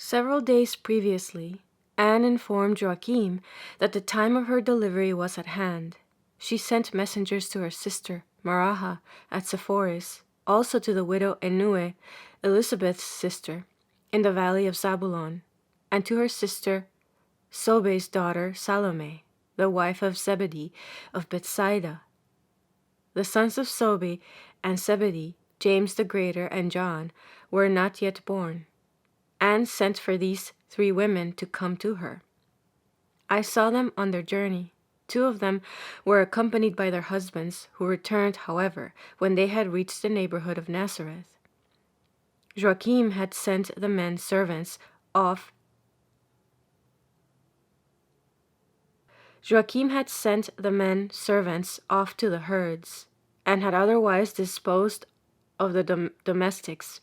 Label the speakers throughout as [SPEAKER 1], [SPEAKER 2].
[SPEAKER 1] Several days previously, Anne informed Joachim that the time of her delivery was at hand. She sent messengers to her sister, Maraha, at Sepphoris, also to the widow Enue, Elizabeth's sister, in the valley of Zabulon, and to her sister, Sobe's daughter Salome, the wife of Zebedee of Bethsaida. The sons of Sobe and Zebedee, James the Greater and John, were not yet born. Anne sent for these 3 women to come to her. I saw them on their journey. 2 of them were accompanied by their husbands, who returned, however, when they had reached the neighborhood of Nazareth. Joachim had sent the men servants off to the herds, and had otherwise disposed of the domestics.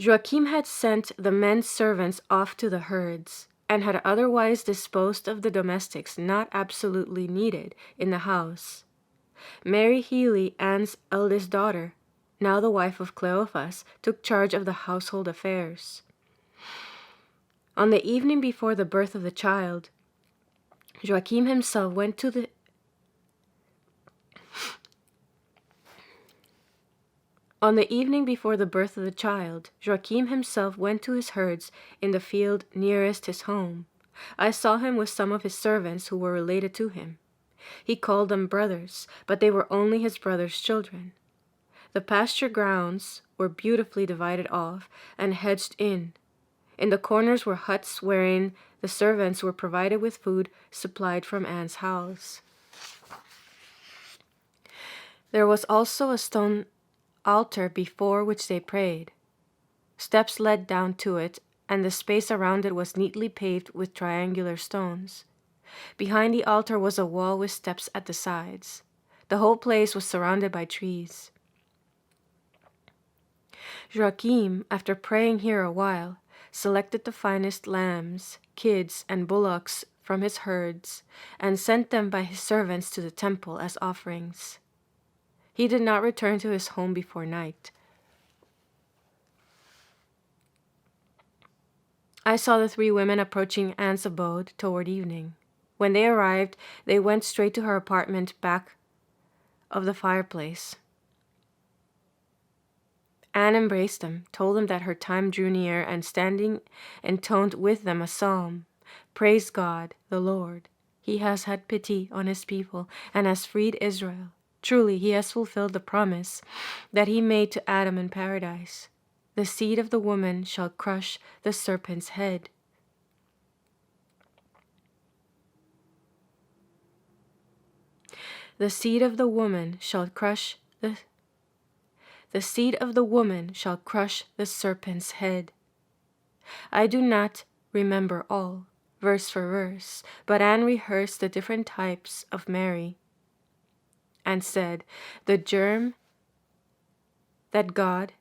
[SPEAKER 1] Joachim had sent the men servants off to the herds, and had otherwise disposed of the domestics not absolutely needed in the house. Mary Healy, Anne's eldest daughter, now the wife of Cleophas, took charge of the household affairs. On the evening before the birth of the child, Joachim himself went to his herds in the field nearest his home. I saw him with some of his servants who were related to him. He called them brothers, but they were only his brother's children. The pasture grounds were beautifully divided off and hedged in. In the corners were huts wherein the servants were provided with food supplied from Anne's house. There was also a stone altar before which they prayed. Steps led down to it, and the space around it was neatly paved with triangular stones. Behind the altar was a wall with steps at the sides. The whole place was surrounded by trees. Joachim, after praying here a while, selected the finest lambs, kids, and bullocks from his herds, and sent them by his servants to the temple as offerings. He did not return to his home before night. I saw the 3 women approaching Anne's abode toward evening. When they arrived, they went straight to her apartment back of the fireplace. Anne embraced them, told them that her time drew near, and standing intoned with them a psalm. Praise God, the Lord. He has had pity on his people and has freed Israel. Truly, he has fulfilled the promise that he made to Adam in paradise. The seed of the woman shall crush the serpent's head. The seed of the woman shall crush the serpent's head. I do not remember all, verse for verse, but Anne rehearsed the different types of Mary and said, The germ that God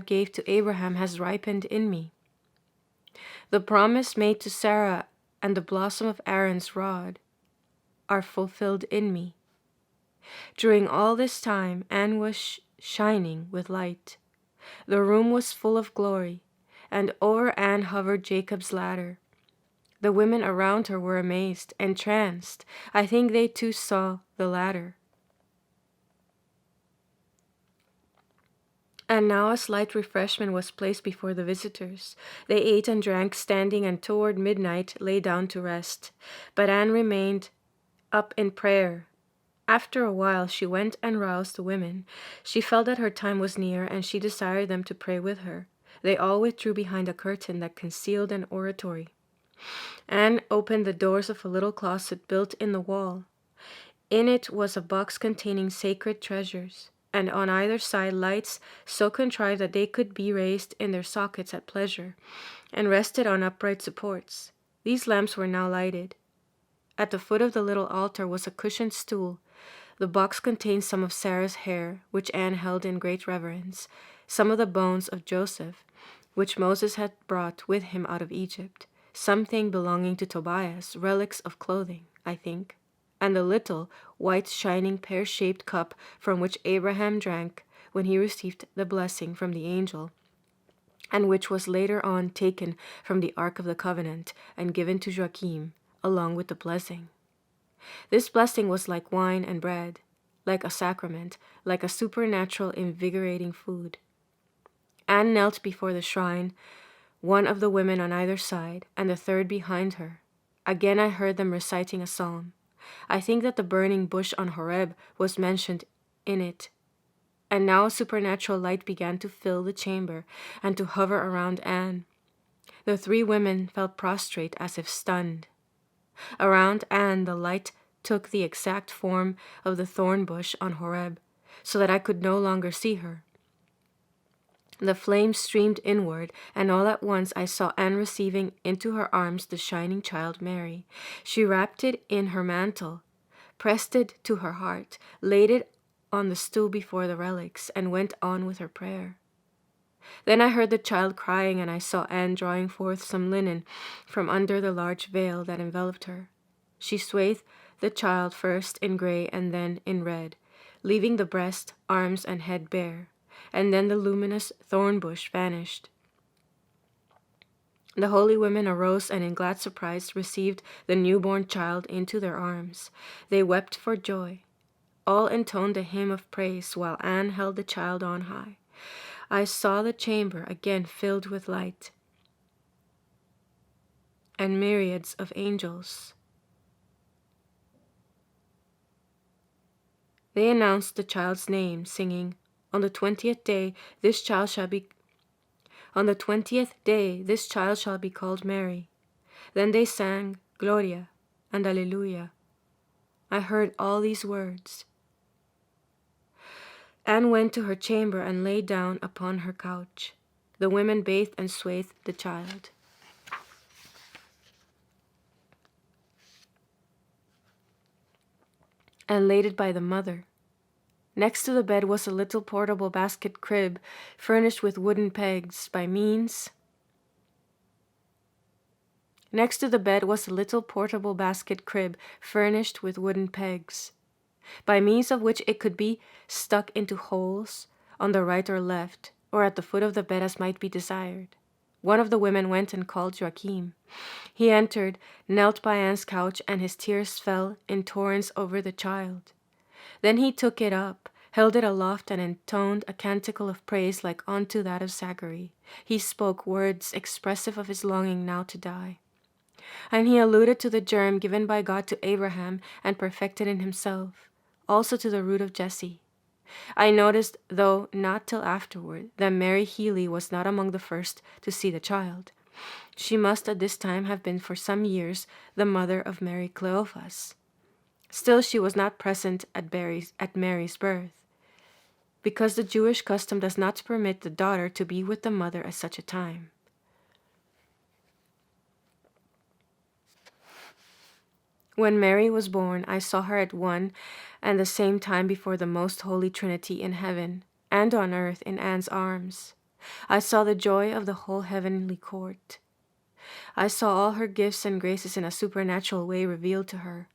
[SPEAKER 1] gave to Abraham has ripened in me. The promise made to Sarah and the blossom of Aaron's rod are fulfilled in me. During all this time, Anne was shining with light. The room was full of glory, and over Anne hovered Jacob's ladder. The women around her were amazed, entranced. I think they too saw the ladder. And now a slight refreshment was placed before the visitors. They ate and drank standing, and toward midnight lay down to rest. But Anne remained up in prayer. After a while she went and roused the women. She felt that her time was near, and she desired them to pray with her. They all withdrew behind a curtain that concealed an oratory. Anne opened the doors of a little closet built in the wall. In it was a box containing sacred treasures, and on either side lights so contrived that they could be raised in their sockets at pleasure, and rested on upright supports. These lamps were now lighted. At the foot of the little altar was a cushioned stool. The box contained some of Sarah's hair, which Anne held in great reverence, some of the bones of Joseph, which Moses had brought with him out of Egypt, something belonging to Tobias, relics of clothing, I think. and the little, white, shining, pear-shaped cup from which Abraham drank when he received the blessing from the angel, and which was later on taken from the Ark of the Covenant and given to Joachim, along with the blessing. This blessing was like wine and bread, like a sacrament, like a supernatural, invigorating food. Anne knelt before the shrine, one of the women on either side, and the third behind her. Again I heard them reciting a psalm. I think that the burning bush on Horeb was mentioned in it. And now a supernatural light began to fill the chamber and to hover around Anne. The three women fell prostrate as if stunned. Around Anne the light took the exact form of the thorn bush on Horeb, so that I could no longer see her. The flame streamed inward, and all at once I saw Anne receiving into her arms the shining child Mary. She wrapped it in her mantle, pressed it to her heart, laid it on the stool before the relics, and went on with her prayer. Then I heard the child crying, and I saw Anne drawing forth some linen from under the large veil that enveloped her. She swathed the child first in gray and then in red, leaving the breast, arms, and head bare, and then the luminous thorn bush vanished. The holy women arose and in glad surprise received the newborn child into their arms. They wept for joy. All intoned a hymn of praise while Anne held the child on high. I saw the chamber again filled with light and myriads of angels. They announced the child's name, singing, On the 20th day this child shall be called Mary. Then they sang Gloria and Alleluia. I heard all these words. Anne went to her chamber and lay down upon her couch. The women bathed and swathed the child. And laid it by the mother. Next to the bed was a little portable basket crib furnished with wooden pegs by means of which it could be stuck into holes on the right or left, or at the foot of the bed as might be desired. One of the women went and called Joachim. He entered, knelt by Anne's couch, and his tears fell in torrents over the child. Then he took it up, held it aloft, and intoned a canticle of praise like unto that of Zachary. He spoke words expressive of his longing now to die. And he alluded to the germ given by God to Abraham and perfected in himself, also to the root of Jesse. I noticed, though not till afterward, that Mary Healy was not among the first to see the child. She must at this time have been for some years the mother of Mary Cleophas. Still she was not present at Mary's birth, because the Jewish custom does not permit the daughter to be with the mother at such a time. When Mary was born, I saw her at one and the same time before the most holy Trinity in heaven and on earth in Anne's arms. I saw the joy of the whole heavenly court. I saw all her gifts and graces in a supernatural way revealed to her.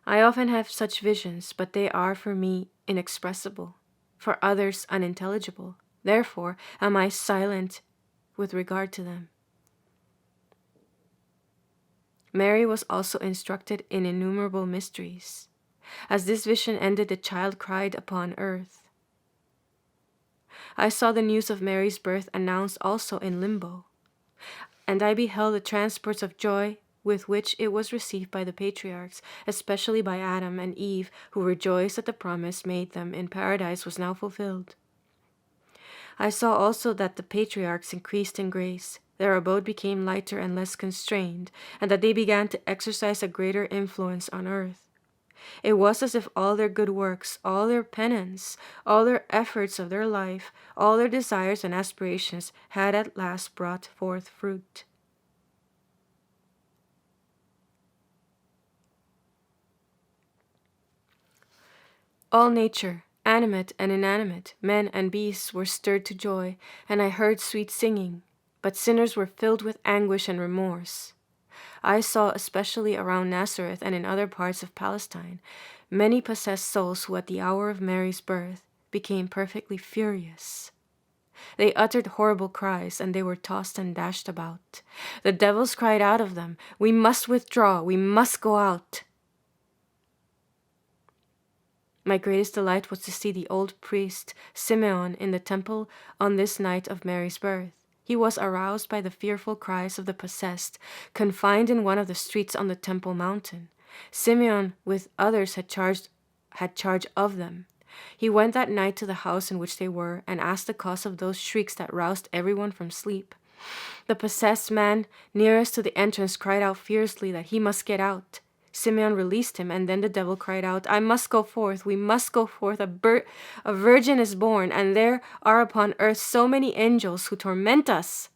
[SPEAKER 1] I often have such visions, but they are for me inexpressible, for others unintelligible. Therefore am I silent with regard to them. Mary was also instructed in innumerable mysteries. As this vision ended, the child cried upon earth. I saw the news of Mary's birth announced also in limbo, and I beheld the transports of joy with which it was received by the patriarchs, especially by Adam and Eve, who rejoiced that the promise made them in paradise was now fulfilled. I saw also that the patriarchs increased in grace, their abode became lighter and less constrained, and that they began to exercise a greater influence on earth. It was as if all their good works, all their penance, all their efforts of their life, all their desires and aspirations had at last brought forth fruit. All nature, animate and inanimate, men and beasts, were stirred to joy, and I heard sweet singing, but sinners were filled with anguish and remorse. I saw, especially around Nazareth and in other parts of Palestine, many possessed souls who at the hour of Mary's birth became perfectly furious. They uttered horrible cries, and they were tossed and dashed about. The devils cried out of them, "We must withdraw, we must go out." My greatest delight was to see the old priest, Simeon, in the temple on this night of Mary's birth. He was aroused by the fearful cries of the possessed, confined in one of the streets on the Temple Mountain. Simeon, with others, had charge of them. He went that night to the house in which they were, and asked the cause of those shrieks that roused everyone from sleep. The possessed man nearest to the entrance cried out fiercely that he must get out. Simeon released him, and then the devil cried out, "I must go forth, we must go forth, a virgin is born, and there are upon earth so many angels who torment us.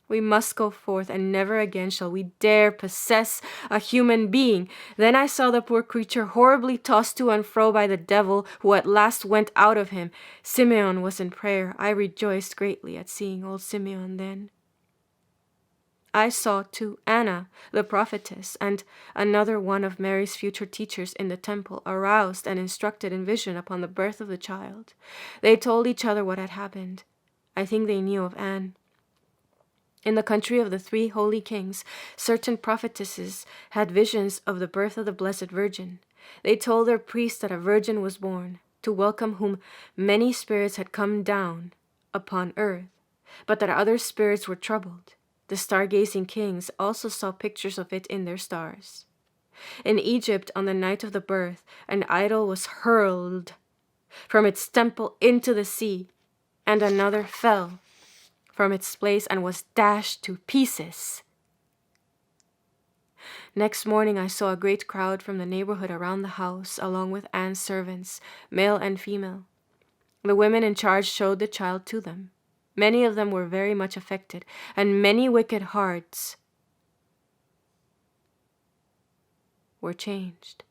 [SPEAKER 1] We must go forth, and never again shall we dare possess a human being." Then I saw the poor creature horribly tossed to and fro by the devil, who at last went out of him. Simeon was in prayer. I rejoiced greatly at seeing old Simeon then. I saw, too, Anna, the prophetess, and another one of Mary's future teachers in the temple, aroused and instructed in vision upon the birth of the child. They told each other what had happened. I think they knew of Anne. In the country of the 3 holy kings, certain prophetesses had visions of the birth of the Blessed Virgin. They told their priests that a virgin was born, to welcome whom many spirits had come down upon earth, but that other spirits were troubled. The stargazing kings also saw pictures of it in their stars. In Egypt, on the night of the birth, an idol was hurled from its temple into the sea, and another fell from its place and was dashed to pieces. Next morning I saw a great crowd from the neighborhood around the house, along with Anne's servants, male and female. The women in charge showed the child to them. Many of them were very much affected, and many wicked hearts were changed.